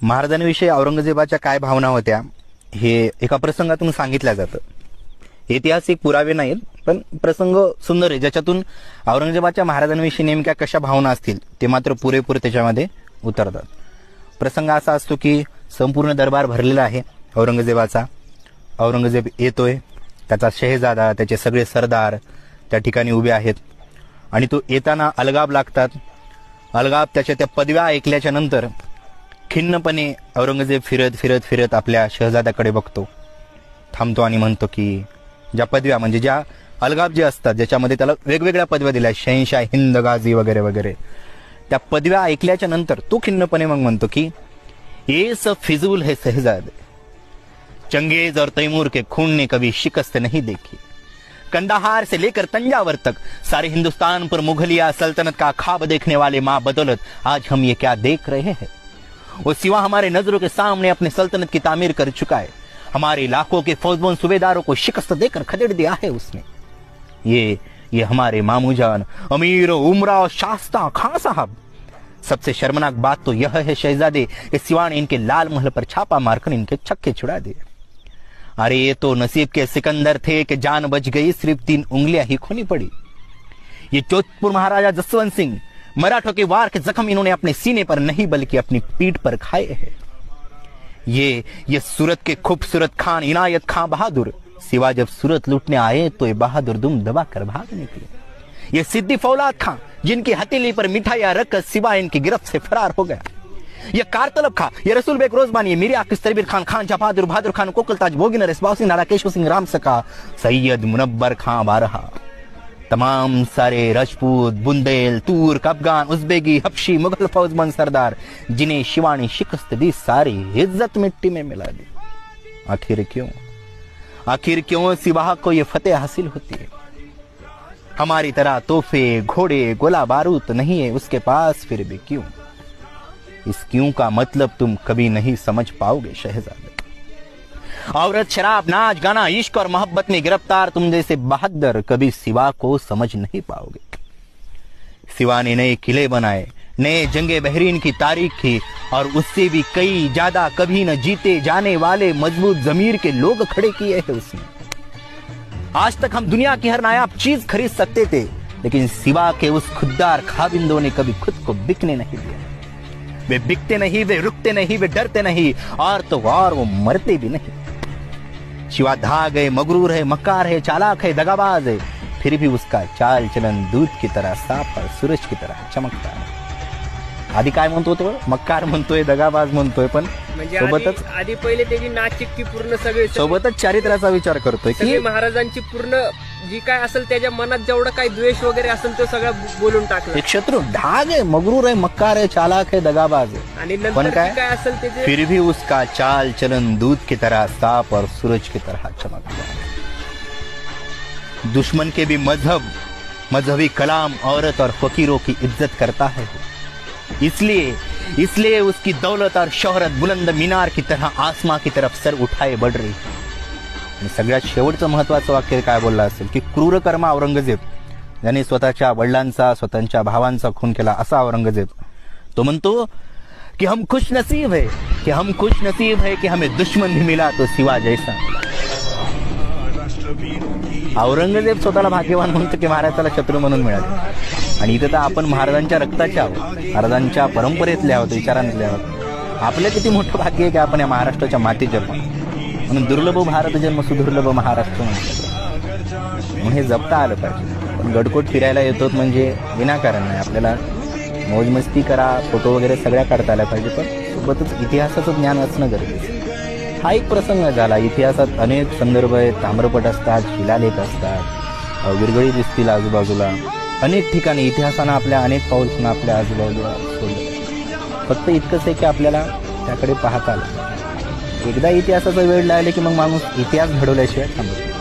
महाराजांविषयी औरंगजेबाच्या काय भावना होत्या हे एका प्रसंगातून सांगितलं जातं. ऐतिहासिक पुरावे नाहीत, पण प्रसंग सुंदर आहे, ज्याच्यातून औरंगजेबाच्या महाराजांविषयी नेमक्या कशा भावना असतील ते मात्र पुरेपूर त्याच्यामध्ये उतरतात. प्रसंग असा असतो की संपूर्ण दरबार भरलेला आहे औरंगजेबाचा. औरंगजेब येतोय, त्याचा शहेजादा, त्याचे सगळे सरदार त्या ठिकाणी उभे आहेत आणि तो येताना अलगाब लागतात. अलगाब त्याच्या त्या पदव्या ऐकल्याच्या नंतर खिन्नपणे औरंगजेब फिरत फिरत फिरत आपल्या शहजाद्याकडे बघतो, थांबतो आणि म्हणतो की ज्या पदव्या म्हणजे ज्या अलगाब जे असतात ज्याच्यामध्ये त्याला वेगवेगळ्या पदव्या दिल्या, शहनशाह हिंद गाझी वगैरे वगैरे, त्या पदव्या ऐकल्याच्या नंतर तो खिन्नपणे मग म्हणतो की ये सब फिजूल है शहजादे, चंगेज और तैमूर के खून ने कभी शिकस्त नहीं देखी. कंदाहार से लेकर तंजावर तक सारे हिंदुस्तान पर मुगलिया सल्तनत का ख्वाब देखने वाले माँ बदौलत आज हम ये क्या देख रहे हैं. वो सिवा हमारे नजरों के सामने अपने सल्तनत की तामीर कर चुका है. हमारे इलाकों के फौजबंद सूबेदारों को शिकस्त देकर खदेड़ दिया है उसने. ये हमारे मामूजान अमीर उमरा और शास्ता खां साहब. सबसे शर्मनाक बात तो यह है शहजादे कि सिवा ने इनके लाल महल पर छापा मारकर इनके छक्के छुड़ा दिए. अरे ये तो नसीब के सिकंदर थे कि जान बच गई, सिर्फ 3 उंगलियां ही खोनी पड़ी. ये जोधपुर महाराजा जसवंत सिंह, मराठों के वार के जख्म इन्होंने अपने सीने पर नहीं बल्कि अपनी पीठ पर खाए हैं. ये सूरत के खूबसूरत खान इनायत खां बहादुर, सिवा जब सूरत लूटने आए तो ये बहादुर दुम दबा कर भाग निकले. ये सिद्दी फौलाद खां, जिनकी हथेली पर मिठाइयां रखकर सिवा इनकी गिरफ्त से फरार हो गया. ये कारतलब खां, ये रसूल बेग रोजबानी, ये मीर आकिस तरबीर खान, खान जहाबहादुर, बहादुर खान, कोकलताज, बोगिनर, इसबाव सिंह, नारा केशव सिंह, राम सका, सैयद मुनब्बर खां बारहा, तमाम सारे राजपूत, बुंदेल, तुर्क, अफगान, उज़्बेकी, हबशी, मुगल फौजमंद सरदार, जिन्हें शिवा ने शिकस्त दी, सारी इज्जत मिट्टी में मिला दी. आखिर क्यों सिवा को ये फतेह हासिल होती है. हमारी तरह तोहफे, घोड़े, गोला बारूद नहीं है उसके पास, फिर भी क्यों. इस क्यों का मतलब तुम कभी नहीं समझ पाओगे शहजादे. औरत, शराब, नाच गाना, इश्क और मोहब्बत में गिरफ्तार तुम जैसे बहादुर कभी सिवा को समझ नहीं पाओगे. सिवा ने नए किले बनाए, नए जंगे बहरीन की तारीख की, और उससे भी कई ज्यादा कभी न जीते जाने वाले मजबूत जमीर के लोग खड़े किए हैं उसने. आज तक हम दुनिया की हर नायाब चीज खरीद सकते थे, लेकिन सिवा के उस खुददार खाबिंदों ने कभी खुद को बिकने नहीं दिया. वे बिकते नहीं, वे रुकते नहीं, वे डरते नहीं, और तो और वो मरते भी नहीं. शिवा धाग है, मगरूर है, मक्कार है, चालाक है, दगाबाज है, फिर भी उसका चाल चलन दूध की तरह साफ और सूरज की तरह चमकता है. आधी काय म्हणतो तो, मक्कार म्हणतोय, दगाबाज म्हणतोय, पण सोबतच आधी पहिले त्याची नाचिकती पूर्ण सगळे सोबतच चारित्र्याचा विचार करतोय की महाराजांची पूर्ण जी काय असेल त्याच्या मनात जेवढा काही द्वेष वगैरे असेल तो सगळं बोलून टाकलं. एक शत्रु धाग है, मगरूर है, मक्कार है, चालाक है, दगाबाज है, आणि नंतर काय असेल त्याचे फिर भी उसका चाल चलन दूध की तरह साफ और सूरज की तरह चमकता है. दुश्मन के भी मजहबी कलाम, औरत और फकीरों की इज्जत करता है. इसलिए उसकी दौलत और शोहरत बुलंद मीनार की तरह आसमां की तरफ सर उठाए बढ़ रही है. आणि सगळ्यात शेवटचं महत्वाचं वाक्य काय बोललं असेल की क्रूर कर्मा औरंगजेब, ज्याने स्वतःच्या वडिलांचा, स्वतःच्या भावांचा खून केला, असा औरंगजेब तो म्हणतो कि हम खुश नसीब है कि हमें दुश्मन भी मिला तो सिवा जैसा. औरंगजेब स्वतःला भाग्यवान म्हणतो की महाराज त्याला शत्रू म्हणून मिळाले. आणि इथं तर आपण महाराजांच्या रक्ताचे आहोत, महाराजांच्या परंपरेतले आहोत, विचारांतले आहोत. आपलं किती मोठं भाग्य आहे की आपण या महाराष्ट्राच्या मातीत जन्म. म्हणून दुर्लभ भारत जन्म सुदुर्लभ महाराष्ट्र म्हणतो. म्हणून हे जपता आलं पाहिजे. पण गडकोट फिरायला येतो म्हणजे विनाकारण नाही. आपल्याला मौजमस्ती करा, फोटो वगैरे सगळ्या काढता आल्या पाहिजे, पण सोबतच इतिहासाचं ज्ञान असणं गरजेचं. हा एक प्रसंग झाला. इतिहासात अनेक संदर्भ आहेत, ताम्रपट असतात, शिलालेख असतात, विरगळी दिसतील आजूबाजूला. अनेक ठिकाणी इतिहासानं आपल्या अनेक पाऊलखुणा आपल्या आजूबाजूला सोडले. फक्त इतकंच आहे की आपल्याला त्याकडे पाहता आलं. एकदा इतिहासाचा वेळ लागले की मग माणूस इतिहास घडवल्याशिवाय थांबत नाही.